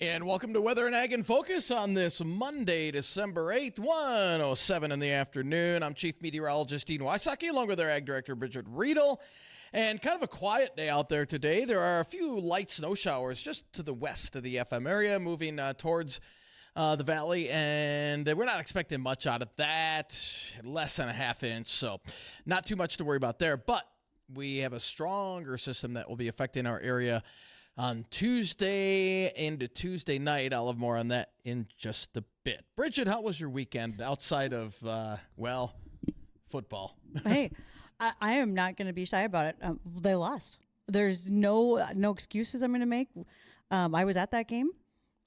And welcome to Weather and Ag in Focus on this Monday, December 8th, 1:07 in the afternoon. I'm Chief Meteorologist Dean Wysocki, along with our Ag Director, Bridgette Readel. And kind of a quiet day out there today. There are a few light snow showers just to the west of the FM area, moving towards the valley. And we're not expecting much out of that, less than a half inch. So not too much to worry about there. But we have a stronger system that will be affecting our area on Tuesday into Tuesday night. I'll have more on that in just a bit. Bridgette, how was your weekend outside of, football? Hey, I am not going to be shy about it. They lost. There's no excuses I'm going to make. I was at that game,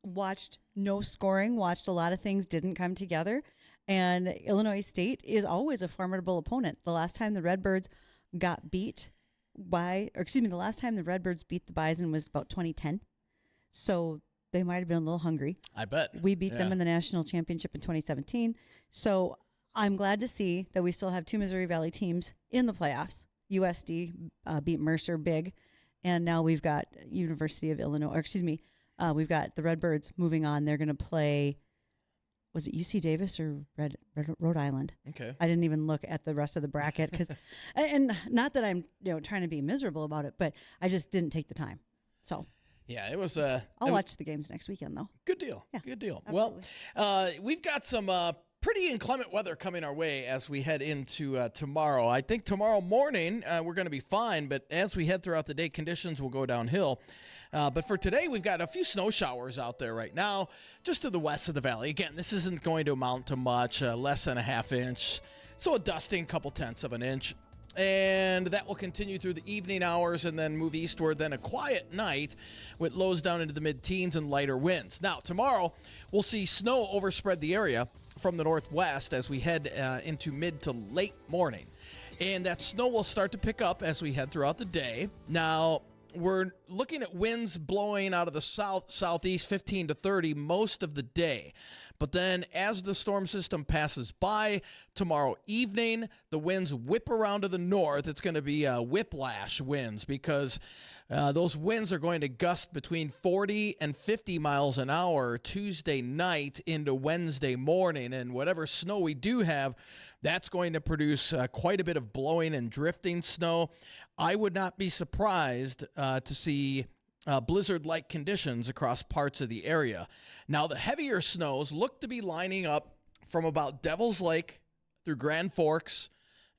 watched no scoring, watched a lot of things didn't come together. And Illinois State is always a formidable opponent. The last time the Redbirds got beat the last time the Redbirds beat the Bison was about 2010. So they might have been a little hungry. I bet. We beat them in the national championship in 2017. So I'm glad to see that we still have two Missouri Valley teams in the playoffs. USD beat Mercer big. And now we've got University of Illinois, we've got the Redbirds moving on. They're going to play, was it UC Davis or Rhode Island? Okay. I didn't even look at the rest of the bracket and not that I'm trying to be miserable about it, but I just didn't take the time. So yeah, it was. I'll watch the games next weekend though. Good deal. Yeah, good deal. Absolutely. Well, we've got some pretty inclement weather coming our way as we head into tomorrow. I think tomorrow morning we're going to be fine, but as we head throughout the day, conditions will go downhill. But for today, we've got a few snow showers out there right now, just to the west of the valley. Again, this isn't going to amount to much, less than a half inch. So a dusting, couple tenths of an inch. And that will continue through the evening hours and then move eastward. Then a quiet night with lows down into the mid-teens and lighter winds. Now, tomorrow, we'll see snow overspread the area from the northwest as we head into mid to late morning. And that snow will start to pick up as we head throughout the day. Now, we're looking at winds blowing out of the southeast 15 to 30 most of the day. But then as the storm system passes by tomorrow evening, the winds whip around to the north. It's going to be whiplash winds because those winds are going to gust between 40 and 50 miles an hour Tuesday night into Wednesday morning. And whatever snow we do have, that's going to produce quite a bit of blowing and drifting snow. I would not be surprised to see blizzard-like conditions across parts of the area. Now, the heavier snows look to be lining up from about Devil's Lake through Grand Forks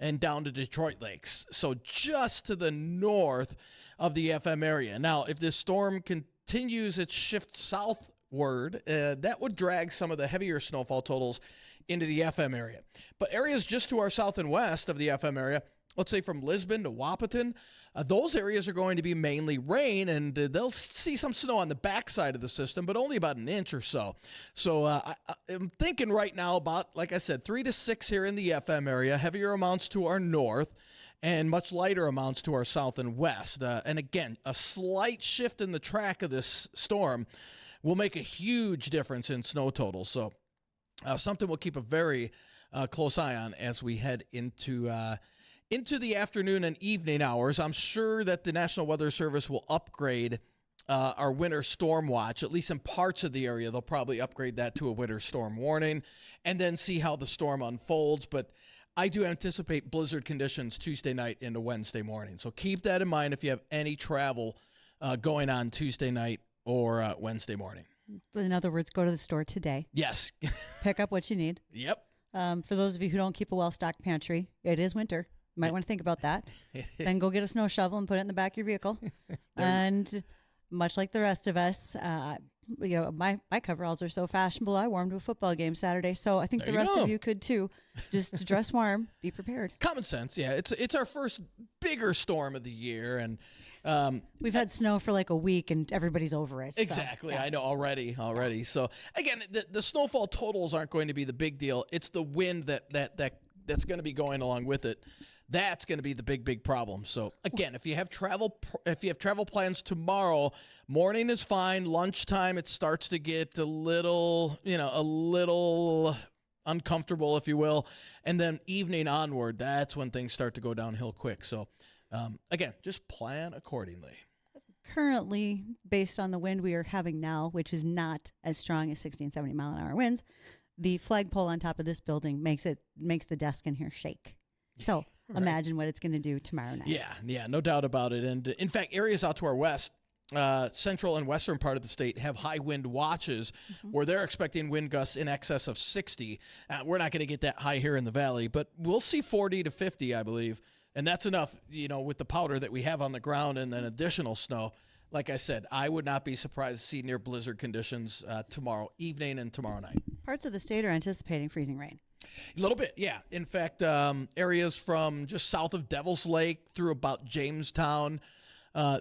and down to Detroit Lakes. So just to the north of the FM area. Now, if this storm continues its shift southward, that would drag some of the heavier snowfall totals into the FM area. But areas just to our south and west of the FM area, let's say from Lisbon to Wahpeton, those areas are going to be mainly rain, and they'll see some snow on the backside of the system, but only about an inch or so. So I'm thinking right now about, like I said, 3 to 6 here in the FM area, heavier amounts to our north, and much lighter amounts to our south and west. And again, a slight shift in the track of this storm will make a huge difference in snow totals. So something we'll keep a very close eye on as we head into the afternoon and evening hours. I'm sure that the National Weather Service will upgrade our winter storm watch, at least in parts of the area. They'll probably upgrade that to a winter storm warning and then see how the storm unfolds. But I do anticipate blizzard conditions Tuesday night into Wednesday morning. So keep that in mind if you have any travel going on Tuesday night or Wednesday morning. In other words, go to the store today. Yes. Pick up what you need. Yep. For those of you who don't keep a well-stocked pantry, it is winter. You might want to think about that. Then go get a snow shovel and put it in the back of your vehicle. And much like the rest of us, my coveralls are so fashionable. I wore them to a football game Saturday, so I think the rest of you could too. Just dress warm, be prepared. Common sense, yeah. It's our first bigger storm of the year, and we've had snow for like a week, and everybody's over it. Exactly, so, yeah. I know already. So again, the snowfall totals aren't going to be the big deal. It's the wind that's going to be going along with it. That's going to be the big problem. So again, if you have travel plans tomorrow, morning is fine. Lunchtime, it starts to get a little uncomfortable, if you will, and then evening onward, that's when things start to go downhill quick. So again, just plan accordingly. currently, based on the wind we are having now, which is not as strong as 60 and 70 mile an hour winds, the flagpole on top of this building makes the desk in here shake. So Right. Imagine what it's going to do tomorrow night. Yeah, no doubt about it. And in fact, areas out to our west, central and western part of the state have high wind watches where they're expecting wind gusts in excess of 60. We're not going to get that high here in the valley, but we'll see 40 to 50, I believe. And that's enough, with the powder that we have on the ground and then additional snow. Like I said, I would not be surprised to see near blizzard conditions tomorrow evening and tomorrow night. Parts of the state are anticipating freezing rain. A little bit, yeah. In fact, areas from just south of Devil's Lake through about Jamestown,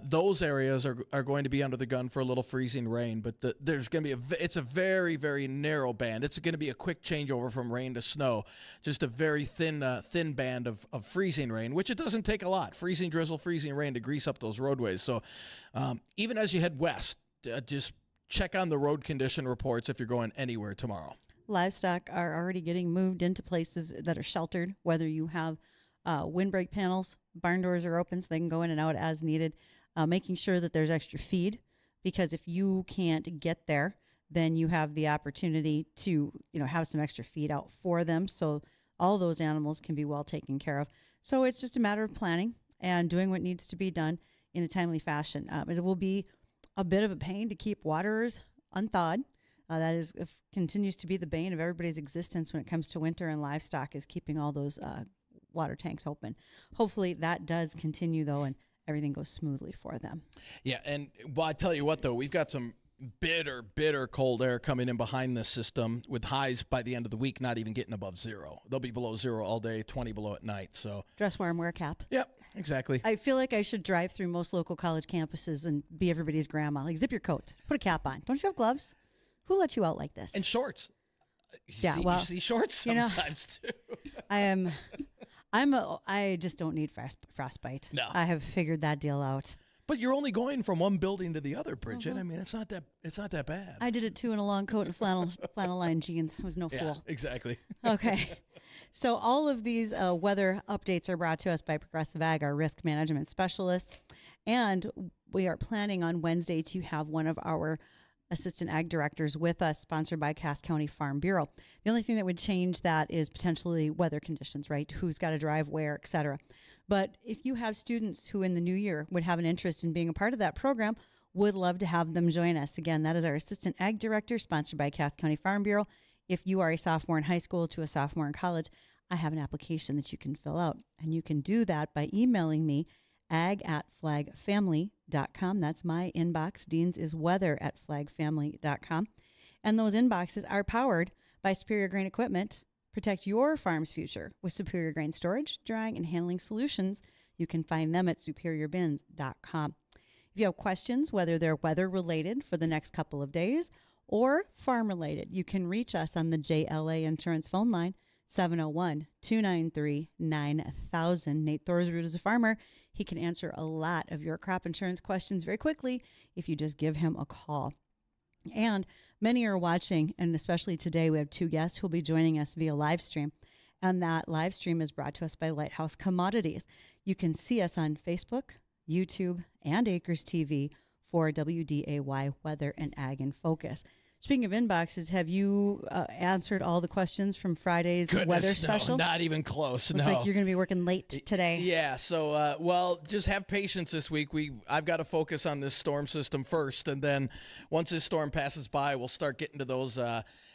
those areas are going to be under the gun for a little freezing rain. But there's going to be it's a very, very narrow band. It's going to be a quick changeover from rain to snow. Just a very thin band of freezing rain, which it doesn't take a lot. Freezing drizzle, freezing rain to grease up those roadways. So even as you head west, just check on the road condition reports if you're going anywhere tomorrow. Livestock are already getting moved into places that are sheltered, whether you have windbreak panels, barn doors are open so they can go in and out as needed, making sure that there's extra feed, because if you can't get there, then you have the opportunity to have some extra feed out for them, so all those animals can be well taken care of. So it's just a matter of planning and doing what needs to be done in a timely fashion. It will be a bit of a pain to keep waterers unthawed. That continues to be the bane of everybody's existence when it comes to winter and livestock, is keeping all those water tanks open. Hopefully that does continue, though, and everything goes smoothly for them. Yeah, and I tell you what, though, we've got some bitter cold air coming in behind this system, with highs by the end of the week not even getting above zero. They'll be below zero all day, 20 below at night. So dress warm, wear a cap. Yep, exactly. I feel like I should drive through most local college campuses and be everybody's grandma. Like, zip your coat, put a cap on. Don't you have gloves? Who let you out like this? And shorts. You see shorts sometimes too. I just don't need frostbite. No. I have figured that deal out. But you're only going from one building to the other, Bridgette. I mean, it's not that bad. I did it too in a long coat and flannel lined jeans. I was no fool. Exactly. Okay. So all of these weather updates are brought to us by Progressive Ag, our risk management specialists. And we are planning on Wednesday to have one of our assistant ag directors with us, sponsored by Cass County Farm Bureau. The only thing that would change that is potentially weather conditions, right? Who's got to drive where, et cetera. But if you have students who in the new year would have an interest in being a part of that program, would love to have them join us. Again, that is our assistant ag director, sponsored by Cass County Farm Bureau. If you are a sophomore in high school to a sophomore in college, I have an application that you can fill out. And you can do that by emailing me, ag@flagfamily.com. That's my inbox. Dean's is weather@flagfamily.com. And those inboxes are powered by Superior Grain Equipment. Protect your farm's future with Superior Grain storage, drying, and handling solutions. You can find them at superiourbins.com. If you have questions, whether they're weather-related for the next couple of days or farm-related, you can reach us on the JLA Insurance phone line, 701-293-9000. Nate Thorsrud is a farmer. He can answer a lot of your crop insurance questions very quickly if you just give him a call. And many are watching, and especially today, we have two guests who will be joining us via live stream. And that live stream is brought to us by Lighthouse Commodities. You can see us on Facebook, YouTube, and Acres TV for WDAY Weather and Ag in Focus. Speaking of inboxes, have you answered all the questions from Friday's weather special? Not even close. Looks like you're going to be working late today. Yeah, so, just have patience this week. I've got to focus on this storm system first, and then once this storm passes by, we'll start getting to those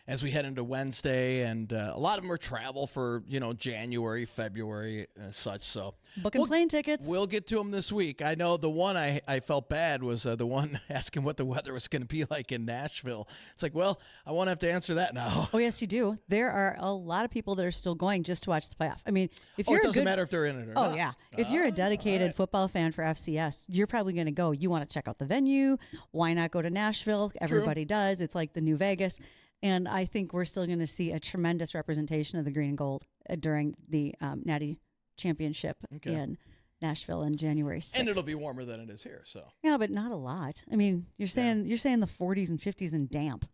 as we head into Wednesday, and a lot of them are travel for, January, February, such. So booking plane tickets. We'll get to them this week. I know the one I felt bad was the one asking what the weather was going to be like in Nashville. It's like, well, I won't have to answer that now. Oh, yes, you do. There are a lot of people that are still going just to watch the playoff. I mean, if you're it doesn't matter if they're in it or not. Oh, yeah. If you're a dedicated football fan for FCS, you're probably going to go. You want to check out the venue. Why not go to Nashville? Everybody does. It's like the new Vegas. And I think we're still going to see a tremendous representation of the green and gold during the Natty Championship in Nashville in January 6th. And it'll be warmer than it is here. So yeah, but not a lot. I mean, you're saying the 40s and 50s and damp.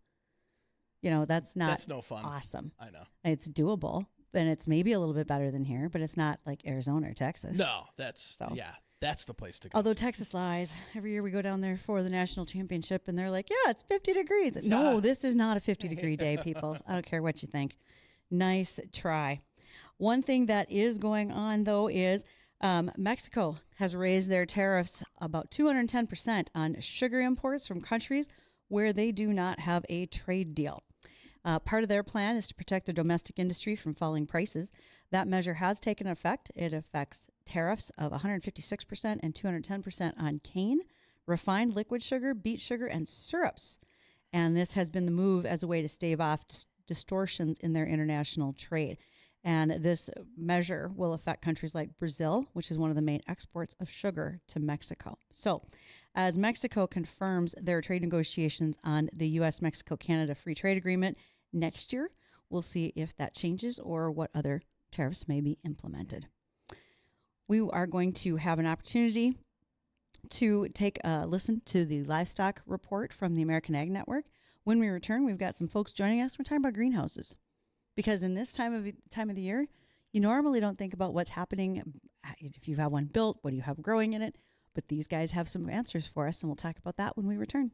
That's no fun. Awesome. I know. It's doable, and it's maybe a little bit better than here, but it's not like Arizona or Texas. No, that's That's the place to go. Although Texas lies. Every year we go down there for the national championship and they're like, yeah, it's 50 degrees. No, this is not a 50-degree day, people. I don't care what you think. Nice try. One thing that is going on, though, is Mexico has raised their tariffs about 210% on sugar imports from countries where they do not have a trade deal. Part of their plan is to protect their domestic industry from falling prices. That measure has taken effect. It affects tariffs of 156% and 210% on cane, refined liquid sugar, beet sugar, and syrups. And this has been the move as a way to stave off distortions in their international trade. And this measure will affect countries like Brazil, which is one of the main exports of sugar to Mexico. So, as Mexico confirms their trade negotiations on the U.S.-Mexico-Canada Free Trade Agreement next year, we'll see if that changes or what other tariffs may be implemented. We are going to have an opportunity to take a listen to the livestock report from the American Ag Network. When we return, we've got some folks joining us. We're talking about greenhouses. Because in this time of the year, you normally don't think about what's happening. If you have one built, what do you have growing in it? But these guys have some answers for us, and we'll talk about that when we return.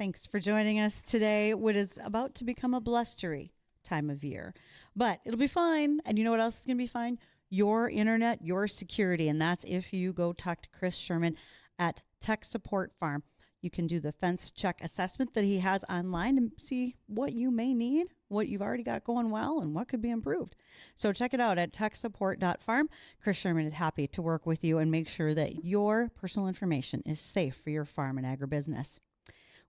Thanks for joining us today. What is about to become a blustery time of year, but it'll be fine. And you know what else is going to be fine? Your internet, your security. And that's if you go talk to Chris Sherman at Tech Support Farm. You can do the fence check assessment that he has online and see what you may need, what you've already got going well, and what could be improved. So check it out at techsupport.farm. Chris Sherman is happy to work with you and make sure that your personal information is safe for your farm and agribusiness.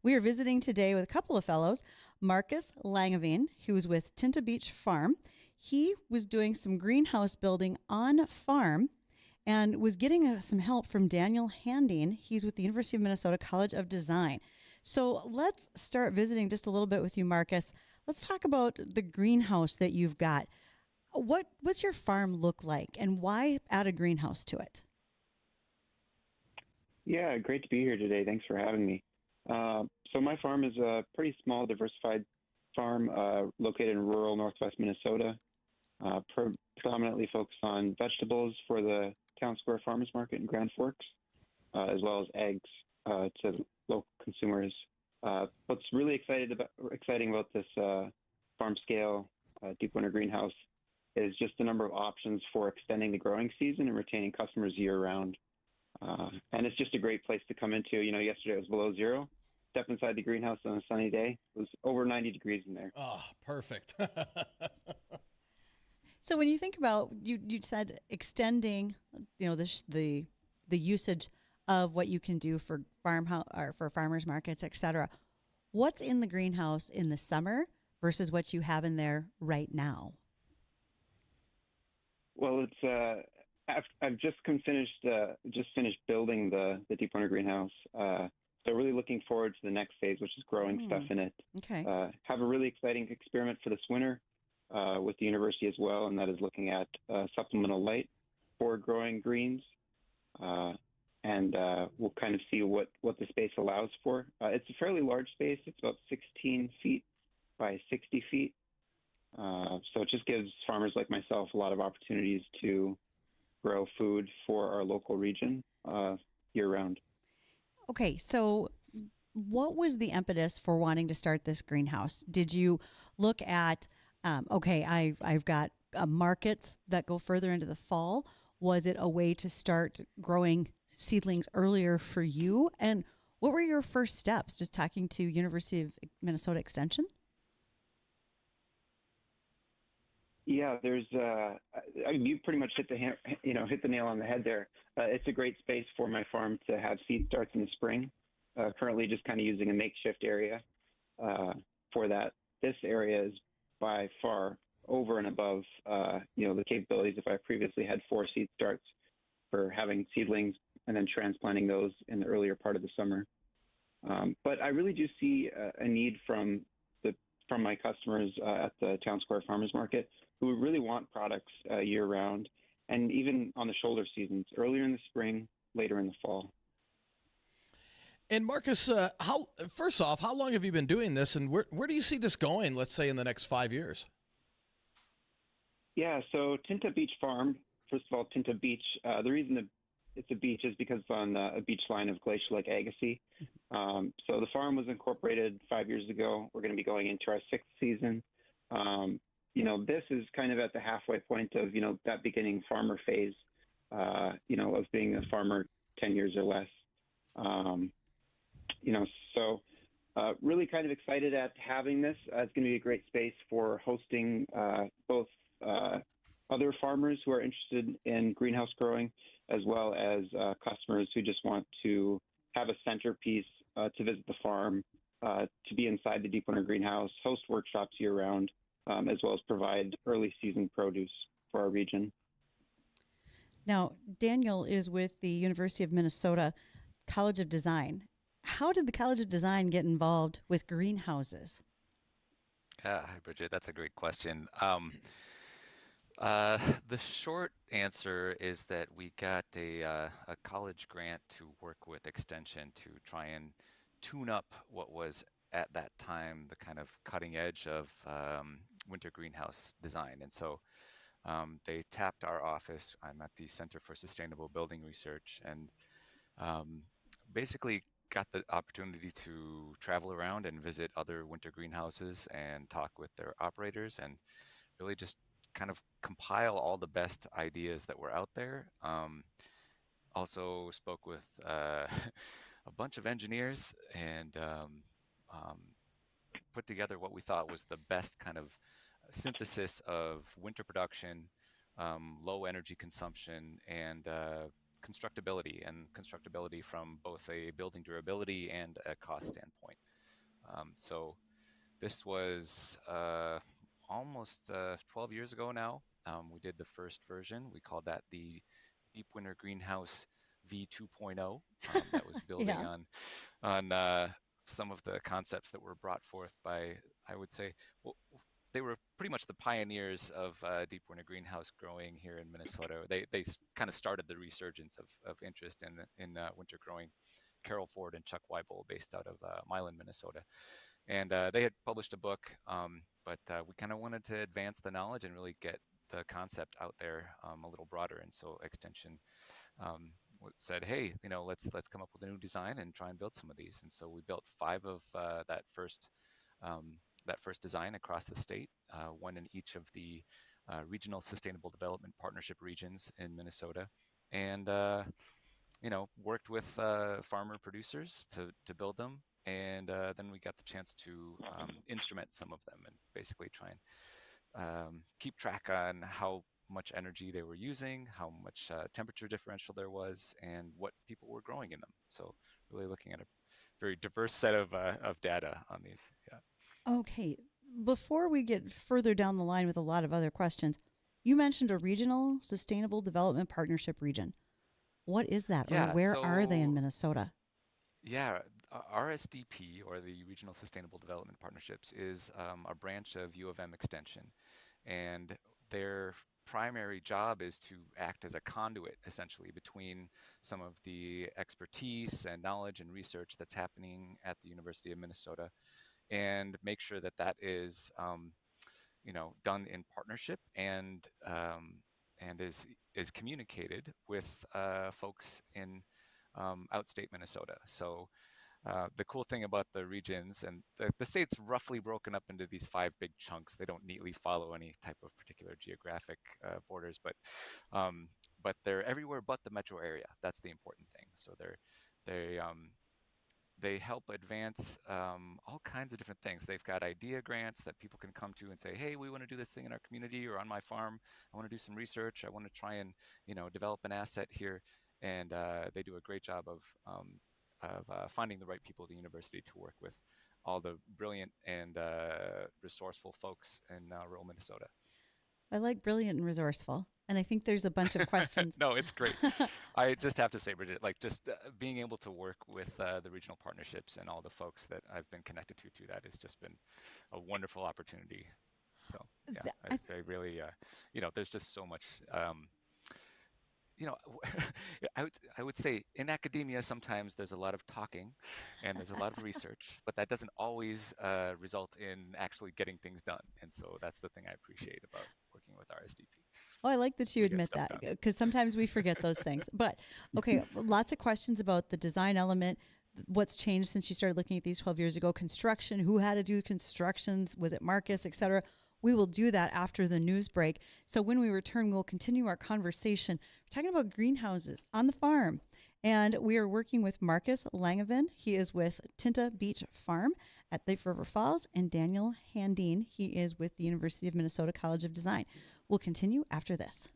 We are visiting today with a couple of fellows. Marcus Langevin, who's with Tintah Beach Farm. He was doing some greenhouse building on farm and was getting some help from Daniel Handeen. He's with the University of Minnesota College of Design. So let's start visiting just a little bit with you, Marcus. Let's talk about the greenhouse that you've got. What's your farm look like, and why add a greenhouse to it? Yeah, great to be here today. Thanks for having me. So my farm is a pretty small, diversified farm located in rural northwest Minnesota, predominantly focused on vegetables for the Town Square Farmers Market in Grand Forks, as well as eggs to local consumers. What's really exciting about this farm scale deep winter greenhouse is just the number of options for extending the growing season and retaining customers year round. And it's just a great place to come into. You know, yesterday it was below zero. Step inside the greenhouse on a sunny day. It was over 90 degrees in there. Oh, perfect. So when you think about, you said extending, you know, the usage of what you can do for or for farmers markets, et cetera. What's in the greenhouse in the summer versus what you have in there right now? Well, it's I've just finished building the deep winter greenhouse. So really looking forward to the next phase, which is growing stuff in it. Okay. Have a really exciting experiment for this winter with the university as well, and that is looking at supplemental light for growing greens. And we'll kind of see what the space allows for. It's a fairly large space. It's about 16 feet by 60 feet. So it just gives farmers like myself a lot of opportunities to grow food for our local region year-round. Okay, so what was the impetus for wanting to start this greenhouse? Did you look at, I've got markets that go further into the fall. Was it a way to start growing seedlings earlier for you? And what were your first steps? Just talking to University of Minnesota Extension? Yeah, you pretty much hit the nail on the head there. It's a great space for my farm to have seed starts in the spring. Currently, just kind of using a makeshift area for that. This area is by far over and above, the capabilities if I previously had 4 seed starts for having seedlings and then transplanting those in the earlier part of the summer. But I really do see a need from my customers at the Town Square Farmers Market who really want products year-round, and even on the shoulder seasons, earlier in the spring, later in the fall. And Marcus, first off, how long have you been doing this, and where do you see this going, let's say, in the next 5 years? Yeah, so Tintah Beach Farm, first of all, Tintah Beach, the reason it's a beach is because it's on a beach line of Glacier Lake Agassiz. So the farm was incorporated 5 years ago. We're going to be going into our 6th season. This is kind of at the halfway point of, that beginning farmer phase, of being a farmer 10 years or less. So really kind of excited at having this. It's going to be a great space for hosting both other farmers who are interested in greenhouse growing, as well as customers who just want to have a centerpiece to visit the farm, to be inside the deep winter greenhouse, host workshops year-round, as well as provide early season produce for our region. Now, Daniel is with the University of Minnesota College of Design. How did the College of Design get involved with greenhouses? Hi, Bridgette. That's a great question. The short answer is that we got a college grant to work with Extension to try and tune up what was at that time the kind of cutting edge of winter greenhouse design. And so they tapped our office. I'm at the Center for Sustainable Building Research, and basically got the opportunity to travel around and visit other winter greenhouses and talk with their operators and really just kind of compile all the best ideas that were out there. Also spoke with a bunch of engineers and um, put together what we thought was the best kind of synthesis of winter production, low energy consumption, and constructability, and constructability from both a building durability and a cost standpoint. So this was almost 12 years ago now. We did the first version. We called that the Deep Winter Greenhouse V2.0. That was building Yeah. on some of the concepts that were brought forth by, I would say, well, they were pretty much the pioneers of deep winter greenhouse growing here in Minnesota. They kind of started the resurgence of interest in winter growing. Carol Ford and Chuck Weibel, based out of Milan, Minnesota, and they had published a book, but we kind of wanted to advance the knowledge and really get the concept out there a little broader. And so Extension um, said, "Hey, let's come up with a new design and try and build some of these." And so we built five of um, that first design across the state, one in each of the regional sustainable development partnership regions in Minnesota, and worked with farmer producers to build them. And then we got the chance to instrument some of them and basically try and keep track on how much energy they were using, how much temperature differential there was, and what people were growing in them. So really looking at a very diverse set of data on these. Yeah. Okay. Before we get further down the line with a lot of other questions, you mentioned a regional sustainable development partnership region. What is that, or Yeah. where are they in So Minnesota? yeah, RSDP, or the Regional Sustainable Development Partnerships, is a branch of U of M Extension, and their primary job is to act as a conduit, essentially, between some of the expertise and knowledge and research that's happening at the University of Minnesota, and make sure that that is, done in partnership and is communicated with folks in outstate Minnesota. So the cool thing about the regions, and the state's roughly broken up into these five big chunks. They don't neatly follow any type of particular geographic borders, but they're everywhere but the metro area. That's the important thing. So they help advance all kinds of different things. They've got idea grants that people can come to and say, hey, we want to do this thing in our community or on my farm. I want to do some research. I want to try and develop an asset here. And they do a great job of finding the right people at the university to work with all the brilliant and resourceful folks in rural Minnesota. I like brilliant and resourceful. And I think there's a bunch of questions. No, it's great. I just have to say, Bridgette, like just being able to work with the regional partnerships and all the folks that I've been connected to through that has just been a wonderful opportunity. So yeah, Th- I, I really, there's just so much. You know, I would say in academia sometimes there's a lot of talking and there's a lot of research, but that doesn't always result in actually getting things done. And so that's the thing I appreciate about working with RSDP. oh, I like that you We get admit stuff that done. because sometimes we forget those things. But okay, lots of questions about the design element. What's changed since you started looking at these 12 years ago? Construction, who had to do constructions? Was it Marcus, et cetera? We will do that after the news break. So when we return, we'll continue our conversation. We're talking about greenhouses on the farm. And we are working with Marcus Langevin. He is with Tintah Beach Farm at Thief River Falls, and Daniel Handeen. He is with the University of Minnesota College of Design. We'll continue after this.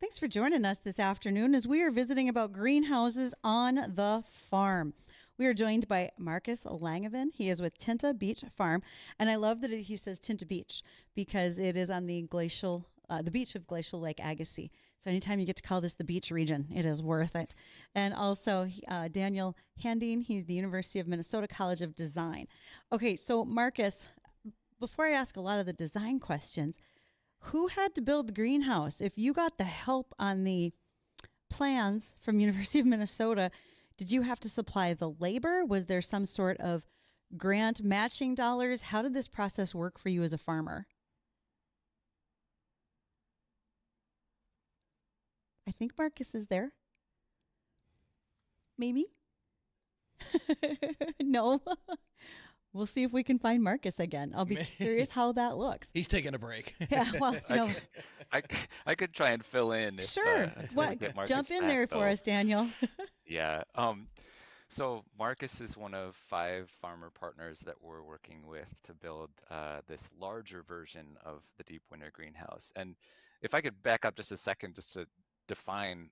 Thanks for joining us this afternoon as we are visiting about greenhouses on the farm. We are joined by Marcus Langevin. He is with Tintah Beach Farm, and I love that he says Tintah Beach because it is on the beach of Glacial Lake Agassiz. So anytime you get to call this the beach region, it is worth it. And also Daniel Handeen. He's the University of Minnesota College of Design. Okay, so Marcus, before I ask a lot of the design questions, who had to build the greenhouse? If you got the help on the plans from University of Minnesota, did you have to supply the labor? Was there some sort of grant matching dollars? How did this process work for you as a farmer? I think Marcus is there. Maybe? No. We'll see if we can find Marcus again. I'll be curious how that looks. He's taking a break. Yeah, well, no. I could try and fill in. Sure. Jump in there for us, Daniel. Yeah. So Marcus is one of 5 farmer partners that we're working with to build this larger version of the deep winter greenhouse. And if I could back up just a second, just to define,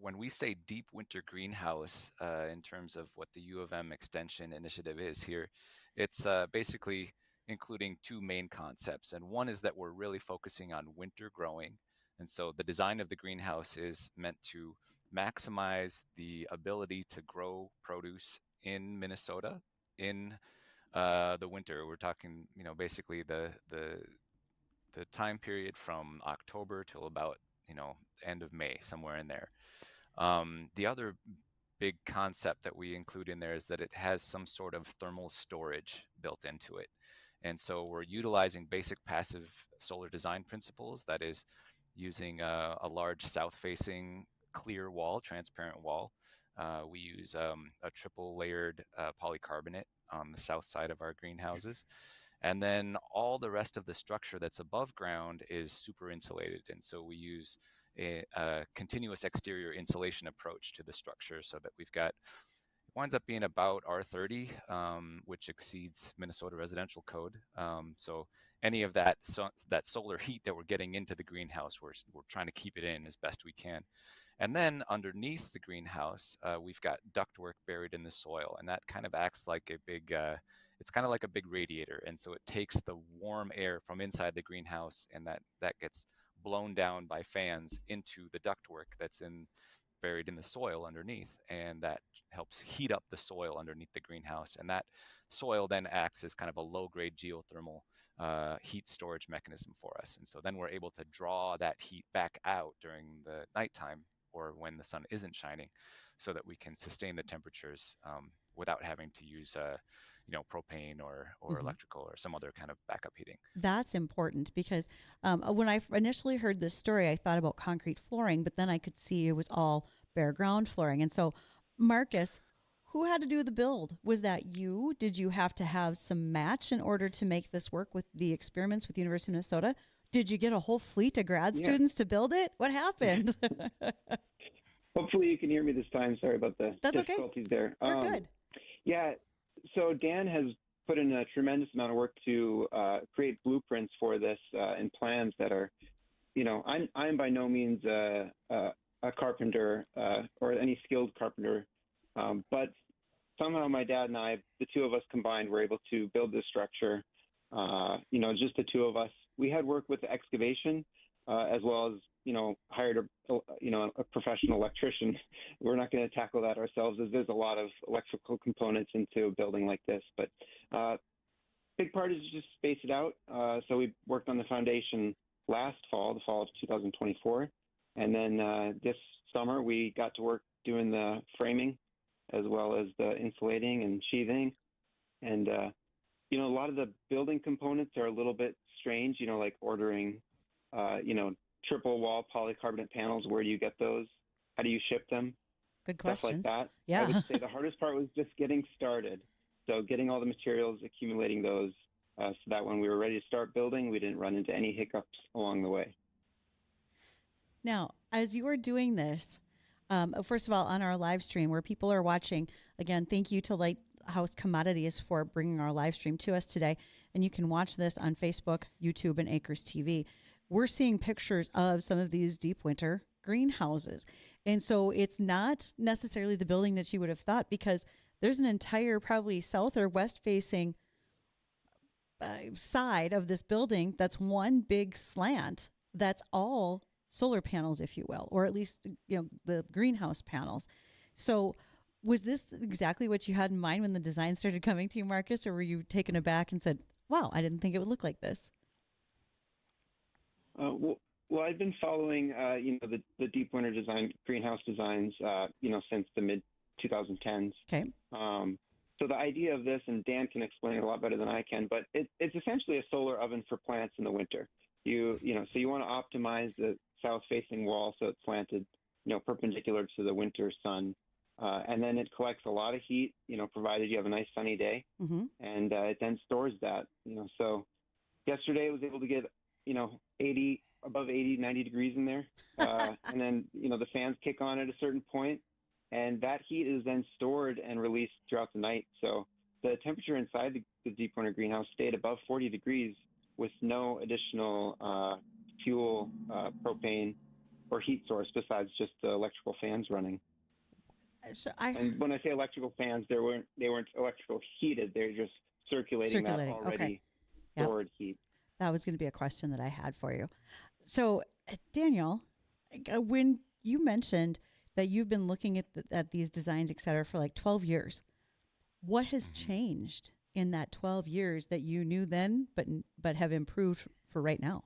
when we say deep winter greenhouse in terms of what the U of M extension initiative is here, it's basically including 2 main concepts. And one is that we're really focusing on winter growing. And so the design of the greenhouse is meant to maximize the ability to grow produce in Minnesota in the winter. We're talking, basically the time period from October till about, end of May, somewhere in there. The other big concept that we include in there is that it has some sort of thermal storage built into it. And so we're utilizing basic passive solar design principles, that is using a large south-facing clear wall, transparent wall. We use a triple layered polycarbonate on the south side of our greenhouses. And then all the rest of the structure that's above ground is super insulated. And so we use a continuous exterior insulation approach to the structure, so that we've got, it winds up being about R30, which exceeds Minnesota residential code. So any of that solar heat that we're getting into the greenhouse, we're trying to keep it in as best we can. And then underneath the greenhouse, we've got ductwork buried in the soil, and that kind of acts like a big, it's kind of like a big radiator. And so it takes the warm air from inside the greenhouse, and that gets blown down by fans into the ductwork that's buried in the soil underneath, and that helps heat up the soil underneath the greenhouse. And that soil then acts as kind of a low-grade geothermal heat storage mechanism for us. And so then we're able to draw that heat back out during the nighttime or when the sun isn't shining, so that we can sustain the temperatures without having to use propane or electrical or some other kind of backup heating. That's important because when I initially heard this story, I thought about concrete flooring, but then I could see it was all bare ground flooring. And so, Marcus, who had to do the build? Was that you? Did you have to have some match in order to make this work with the experiments with the University of Minnesota? Did you get a whole fleet of grad students to build it? What happened? Hopefully you can hear me this time. Sorry about the difficulties there. We're good. Yeah. So Dan has put in a tremendous amount of work to create blueprints for this and plans that are, I'm by no means a carpenter or any skilled carpenter, but somehow my dad and I, the two of us combined, were able to build this structure. Just the two of us. We had worked with the excavation as well as hired a professional electrician. We're not going to tackle that ourselves, as there's a lot of electrical components into a building like this. But big part is just space it out. So we worked on the foundation last fall, the fall of 2024, and then this summer we got to work doing the framing as well as the insulating and sheathing. And a lot of the building components are a little bit strange. Like ordering triple wall polycarbonate panels. Where do you get those? How do you ship them? Good questions. Stuff like that. Yeah. I would say the hardest part was just getting started. So getting all the materials, accumulating those, so that when we were ready to start building, we didn't run into any hiccups along the way. Now, as you are doing this, first of all, on our live stream where people are watching, again, thank you to Lighthouse Commodities for bringing our live stream to us today. And you can watch this on Facebook, YouTube, and Acres TV. we're seeing pictures of some of these deep winter greenhouses. And so it's not necessarily the building that you would have thought, because there's an entire probably south or west facing side of this building that's one big slant that's all solar panels, if you will, or at least the greenhouse panels. So was this exactly what you had in mind when the design started coming to you, Marcus, or were you taken aback and said, wow, I didn't think it would look like this? Well, I've been following, the deep winter design, greenhouse designs, since the mid 2010s. Okay. So the idea of this, and Dan can explain it a lot better than I can, but it's essentially a solar oven for plants in the winter. So you want to optimize the south-facing wall so it's slanted, perpendicular to the winter sun, and then it collects a lot of heat, provided you have a nice sunny day, Mm-hmm. and it then stores that. So yesterday I was able to get, above 80, 90 degrees in there, and then the fans kick on at a certain point, and that heat is then stored and released throughout the night. So the temperature inside the deep winter greenhouse stayed above 40 degrees with no additional fuel, propane, or heat source besides just the electrical fans running. And when I say electrical fans, they weren't electrical heated. They're just circulating. That already stored heat. That was going to be a question that I had for you. So, Daniel, when you mentioned that you've been looking at these designs, et cetera, for like 12 years, what has changed in that 12 years that you knew then, but have improved for right now?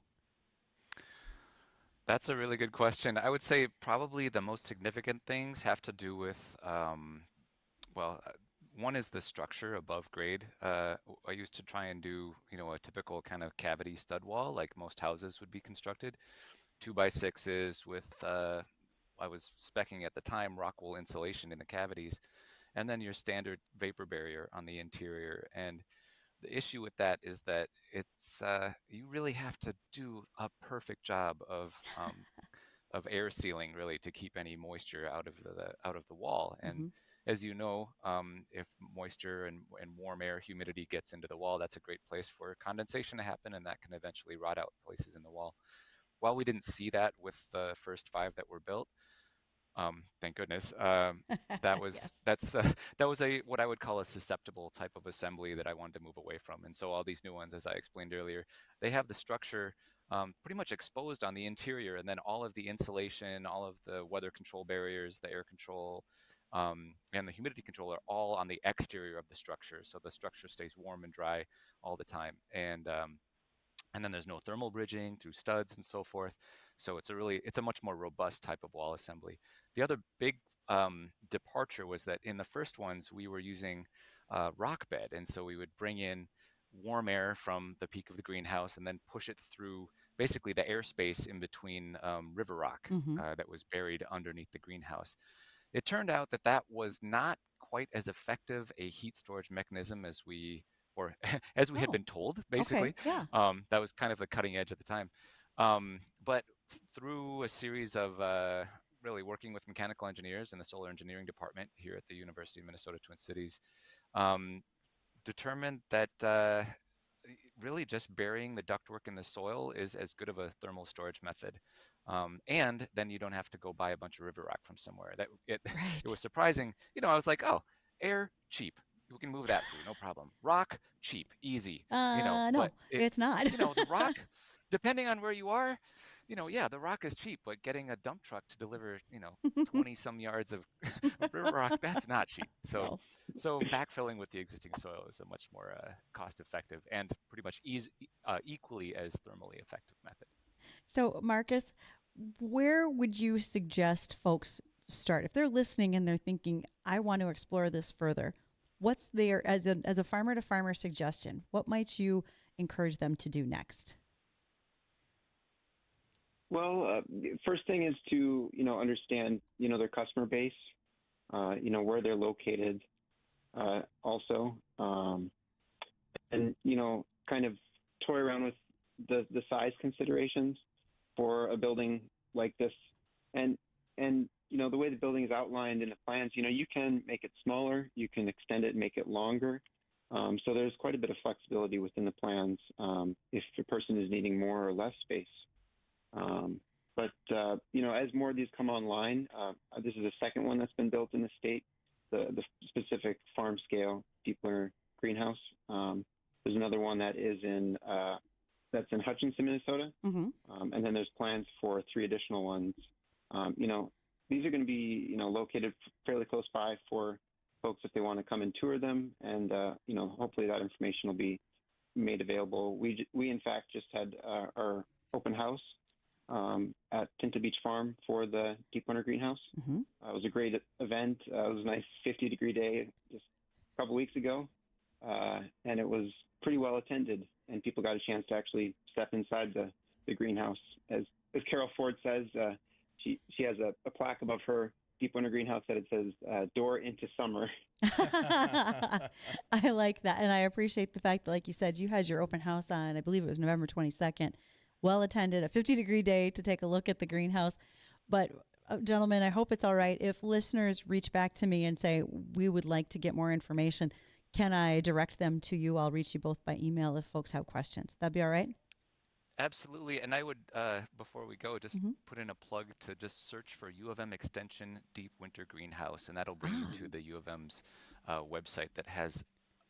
That's a really good question. I would say probably the most significant things have to do with, one is the structure above grade. I used to try and do, a typical kind of cavity stud wall, like most houses would be constructed, 2x6s with, I was specking at the time, rock wool insulation in the cavities, and then your standard vapor barrier on the interior. And the issue with that is that it's you really have to do a perfect job of air sealing, really, to keep any moisture out of the wall. And as you know, if moisture and warm air, humidity gets into the wall, that's a great place for condensation to happen, and that can eventually rot out places in the wall. While we didn't see that with the first 5 that were built, thank goodness. That was Yes. that was a what I would call a susceptible type of assembly that I wanted to move away from. And so all these new ones, as I explained earlier, they have the structure pretty much exposed on the interior, and then all of the insulation, all of the weather control barriers, the air control, and the humidity control are all on the exterior of the structure, so the structure stays warm and dry all the time. And then there's no thermal bridging through studs and so forth. So it's a much more robust type of wall assembly. The other big departure was that in the first ones, we were using rock bed. And so we would bring in warm air from the peak of the greenhouse and then push it through basically the airspace in between river rock that was buried underneath the greenhouse. It turned out that that was not quite as effective a heat storage mechanism as we as we had been told, basically. Okay, yeah. That was kind of the cutting edge at the time. But through a series of really working with mechanical engineers in the solar engineering department here at the University of Minnesota Twin Cities, determined that really just burying the ductwork in the soil is as good of a thermal storage method. And then you don't have to go buy a bunch of river rock from somewhere. It was surprising. I was like, oh, air, cheap. We can move that through, no problem. Rock, cheap, easy. No, but it's not. the rock, depending on where you are, the rock is cheap, but getting a dump truck to deliver, 20 some yards of river rock, that's not cheap. So backfilling with the existing soil is a much more cost effective and pretty much equally as thermally effective method. So, Marcus, where would you suggest folks start if they're listening and they're thinking, I want to explore this further? What's there as a farmer to farmer suggestion? What might you encourage them to do next? Well, first thing is to understand their customer base, where they're located, also, and kind of toy around with the size considerations for a building like this, and the way the building is outlined in the plans, you can make it smaller, you can extend it, make it longer. So there's quite a bit of flexibility within the plans if the person is needing more or less space. As more of these come online, this is the second one that's been built in the state, the specific farm scale deep winter greenhouse. There's another one that is that's in Hutchinson, Minnesota, and then there's plans for 3 additional ones. These are going to be located fairly close by for folks if they want to come and tour them, and hopefully that information will be made available. We in fact just had our open house at Tintah Beach Farm for the deep winter greenhouse. It was a great event. It was a nice 50-degree day just a couple weeks ago, and it was pretty well attended, and people got a chance to actually step inside the greenhouse. As Carol Ford says, she has a plaque above her deep winter greenhouse that it says "Door into Summer." I like that, and I appreciate the fact that, like you said, you had your open house on, I believe it was November 22nd. Well attended, a 50-degree day to take a look at the greenhouse. But gentlemen, I hope it's all right if listeners reach back to me and say, we would like to get more information. Can I direct them to you? I'll reach you both by email if folks have questions. That'd be all right? Absolutely. And I would, before we go, just put in a plug to just search for U of M Extension Deep Winter Greenhouse, and that'll bring you to the U of M's website that has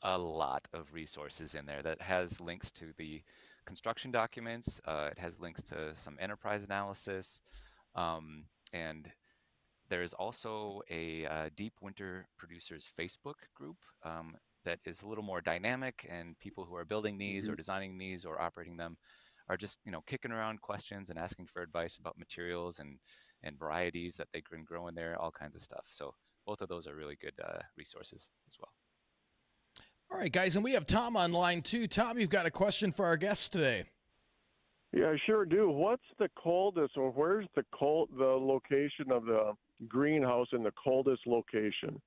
a lot of resources in there, that has links to the construction documents. It has links to some enterprise analysis. And there is also a Deep Winter Producers Facebook group that is a little more dynamic, and people who are building these or designing these or operating them are just kicking around questions and asking for advice about materials and varieties that they can grow in there, all kinds of stuff. So both of those are really good resources as well. All right, guys, and we have Tom on line too. Tom, you've got a question for our guests today. Yeah, I sure do. What's the coldest, or where's the location of the greenhouse in the coldest location?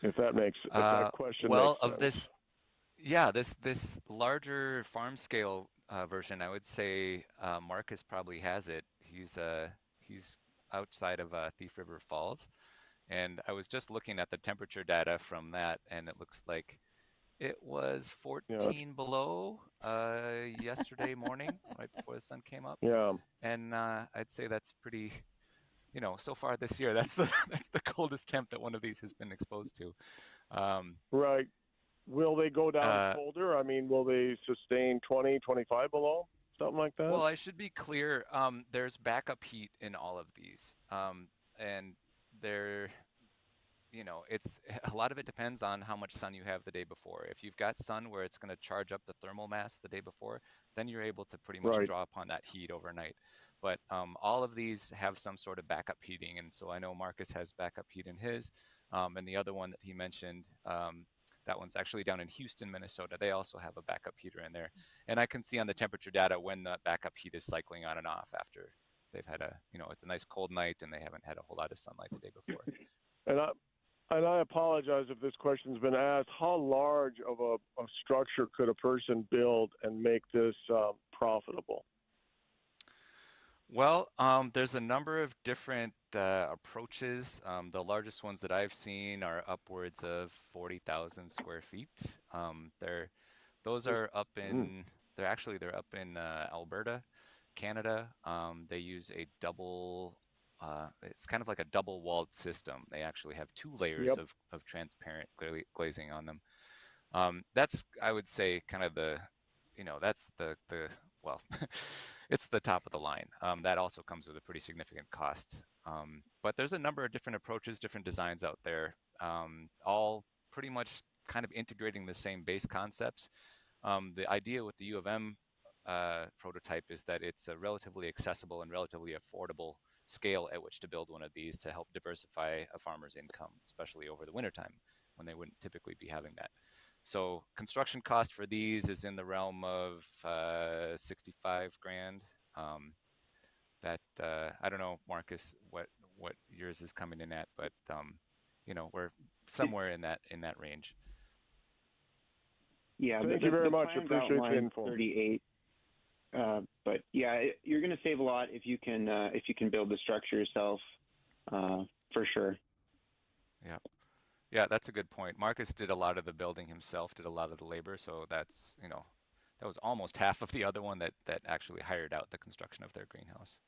If that makes if that question well, makes of sense. this larger farm scale version, I would say Marcus probably has it. He's outside of Thief River Falls, and I was just looking at the temperature data from that, and it looks like it was 14 below yesterday morning, right before the sun came up. Yeah. And I'd say that's pretty, so far this year, that's the coldest temp that one of these has been exposed to. Right. Will they go down colder? I mean, will they sustain 20, 25 below? Something like that? Well, I should be clear. There's backup heat in all of these. And they're, it's a lot of it depends on how much sun you have the day before. If you've got sun where it's going to charge up the thermal mass the day before, then you're able to pretty much draw upon that heat overnight. But all of these have some sort of backup heating, and so I know Marcus has backup heat in his, and the other one that he mentioned, that one's actually down in Houston, Minnesota. They also have a backup heater in there, and I can see on the temperature data when that backup heat is cycling on and off after they've had it's a nice cold night and they haven't had a whole lot of sunlight the day before. And I apologize if this question's been asked. How large of a structure could a person build and make this profitable? Well, there's a number of different approaches. The largest ones that I've seen are upwards of 40,000 square feet. Those are up in, they're up in Alberta, Canada. They use a double, it's kind of like a double walled system. They actually have 2 layers of transparent glazing on them. That's, I would say, kind of the, that's well, it's the top of the line. That also comes with a pretty significant cost. But there's a number of different approaches, different designs out there, all pretty much kind of integrating the same base concepts. The idea with the U of M prototype is that it's a relatively accessible and relatively affordable scale at which to build one of these to help diversify a farmer's income, especially over the wintertime when they wouldn't typically be having that. So construction cost for these is in the realm of 65 grand. I don't know, Marcus, what yours is coming in at, but we're somewhere in that range. Yeah, thank you very much. Appreciate the info. 38. But yeah, you're going to save a lot if you can build the structure yourself, for sure. Yeah. Yeah, that's a good point. Marcus did a lot of the building himself, did a lot of the labor, so that's, that was almost half of the other one that actually hired out the construction of their greenhouse.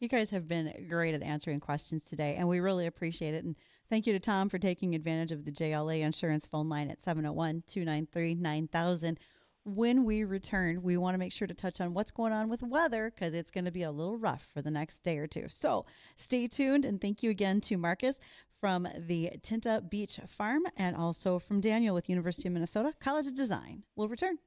You guys have been great at answering questions today, and we really appreciate it. And thank you to Tom for taking advantage of the JLA insurance phone line at 701-293-9000. When we return, we want to make sure to touch on what's going on with weather because it's going to be a little rough for the next day or two. So stay tuned, and thank you again to Marcus from the Tintah Beach Farm and also from Daniel with University of Minnesota College of Design. We'll return.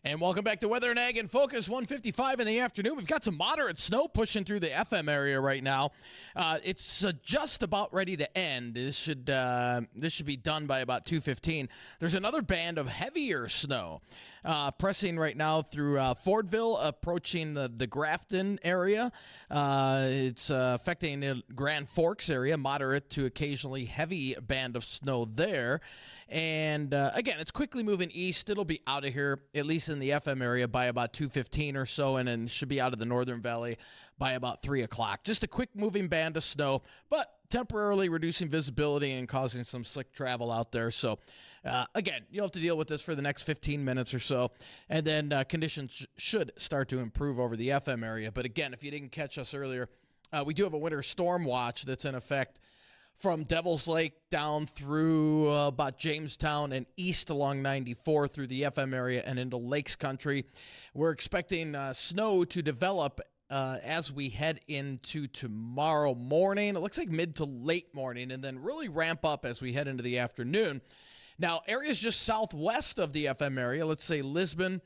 And welcome back to Weather and Ag in Focus, 1:55 in the afternoon. We've got some moderate snow pushing through the FM area right now. It's just about ready to end. This should be done by about 2:15. There's another band of heavier snow pressing right now through Fordville, approaching the Grafton area. It's affecting the Grand Forks area, moderate to occasionally heavy band of snow there. And again, it's quickly moving east. It'll be out of here, at least in the FM area, by about 2:15 or so, and then should be out of the Northern Valley by about 3 o'clock. Just a quick moving band of snow, but temporarily reducing visibility and causing some slick travel out there. So, again, you'll have to deal with this for the next 15 minutes or so, and then conditions should start to improve over the FM area. But again, if you didn't catch us earlier, we do have a winter storm watch that's in effect from Devil's Lake down through about Jamestown and east along 94 through the FM area and into Lakes Country. We're expecting snow to develop as we head into tomorrow morning. It looks like mid to late morning, and then really ramp up as we head into the afternoon. Now, areas just southwest of the FM area, let's say Lisbon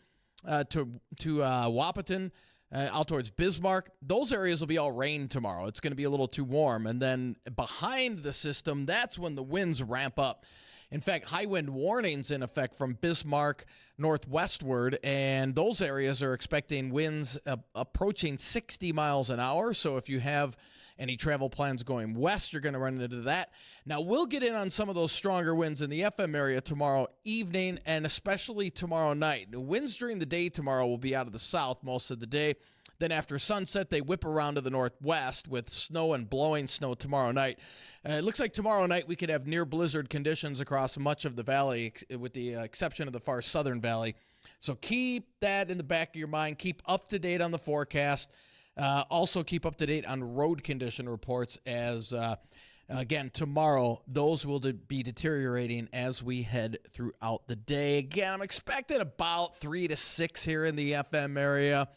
to Wahpeton, out towards Bismarck, those areas will be all rain tomorrow. It's going to be a little too warm. And then behind the system, that's when the winds ramp up. In fact, high wind warnings in effect from Bismarck northwestward, and those areas are expecting winds approaching 60 miles an hour. So if you have any travel plans going west, you're going to run into that. Now, we'll get in on some of those stronger winds in the FM area tomorrow evening and especially tomorrow night. The winds during the day tomorrow will be out of the south most of the day. Then after sunset, they whip around to the northwest with snow and blowing snow tomorrow night. It looks like tomorrow night we could have near blizzard conditions across much of the valley, with the exception of the far southern valley. So keep that in the back of your mind. Keep up to date on the forecast. Also keep up to date on road condition reports as, again, tomorrow, those will be deteriorating as we head throughout the day. Again, I'm expecting about 3 to 6 here in the FM area.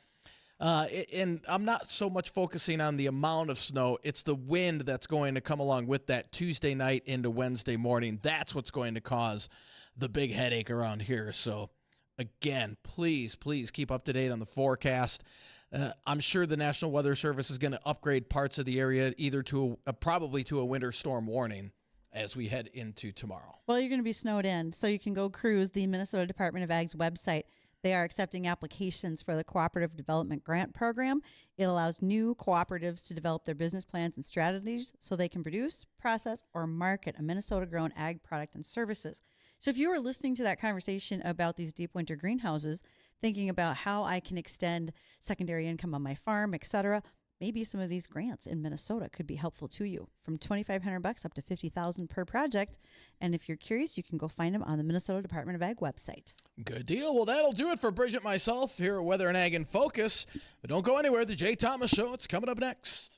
And I'm not so much focusing on the amount of snow. It's the wind that's going to come along with that Tuesday night into Wednesday morning. That's what's going to cause the big headache around here. So, again, please keep up to date on the forecast. I'm sure the National Weather Service is going to upgrade parts of the area either to probably to a winter storm warning as we head into tomorrow. Well, you're going to be snowed in, so you can go cruise the Minnesota Department of Ag's website. They are accepting applications for the Cooperative Development Grant Program. It allows new cooperatives to develop their business plans and strategies so they can produce, process, or market a Minnesota-grown ag product and services. So if you were listening to that conversation about these deep winter greenhouses, thinking about how I can extend secondary income on my farm, etc., maybe some of these grants in Minnesota could be helpful to you, from $2,500 up to $50,000 per project. And if you're curious, you can go find them on the Minnesota Department of Ag website. Good deal. Well, that'll do it for Bridgette and myself here at Weather and Ag in Focus. But don't go anywhere. The Jay Thomas Show, it's coming up next.